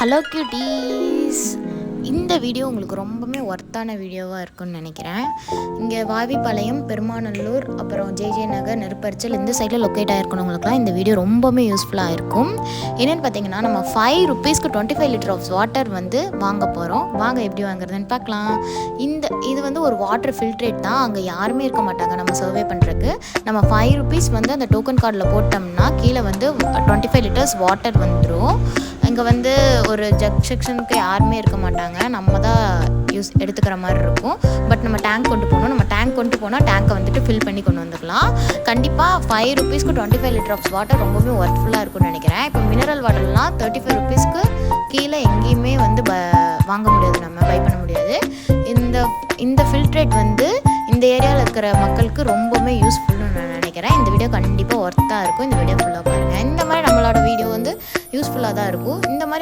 Hello cuties, இந்த video உங்களுக்கு ரொம்பவே ஒர்த்தான வீடியோவாக இருக்கும்னு நினைக்கிறேன். இங்கே வாவிப்பாளையம், பெருமாநல்லூர், அப்புறம் ஜே நகர், நெருப்பரிச்சல் இந்த சைடில் லொக்கேட் ஆகிருக்கணுங்களுக்குலாம் இந்த வீடியோ ரொம்பவே யூஸ்ஃபுல்லாக இருக்கும். என்னென்னு பார்த்தீங்கன்னா, நம்ம 5 rupeesக்கு 25 லிட்டர் ஆஃப் வாட்டர் வந்து வாங்க போகிறோம். வாங்க எப்படி வாங்குறதுன்னு பார்க்கலாம். இது வந்து ஒரு வாட்டர் ஃபில்ட்ரேட் தான். அங்கே யாருமே இருக்க மாட்டாங்க நம்ம சர்வே பண்ணுறதுக்கு. நம்ம 5 rupees வந்து அந்த டோக்கன் கார்டில் போட்டோம்னா கீழே வந்து 25 லிட்டர்ஸ் வாட்டர் வந்துடும். இங்கே வந்து ஒரு ஜக் செக்ஷனுக்கு யாருமே இருக்க மாட்டாங்க, நம்ம தான் எடுத்துக்கிற மாதிரி இருக்கும். பட் நம்ம டேங்க் கொண்டு போகணும். நம்ம டேங்க் கொண்டு போனால் டேங்கை வந்துட்டு ஃபில் பண்ணி கொண்டு வந்துக்கலாம். கண்டிப்பாக 5 rupeesக்கு 25 லிட்டர் ஆஃப் வாட்டர் ரொம்பவே ஒர்த்ஃபுல்லாக இருக்கும்னு நினைக்கிறேன். இப்போ மினரல் வாட்டர்லாம் 35 rupeesக்கு கீழே எங்கேயுமே வந்து வாங்க முடியாது, நம்ம பை பண்ண முடியாது. இந்த ஃபில்ட்ரேட் வந்து இந்த ஏரியாவில் இருக்கிற மக்களுக்கு ரொம்பவே யூஸ்ஃபுல்னு நான் நினைக்கிறேன். இந்த வீடியோ கண்டிப்பாக ஒர்த்தாக இருக்கும். இந்த வீடியோ ஃபுல்லாக பாருங்கள். இந்த மாதிரி நம்மளோட வீடியோ வந்து யூஸ்ஃபுல்லாக தான் இருக்கும். இந்த மாதிரி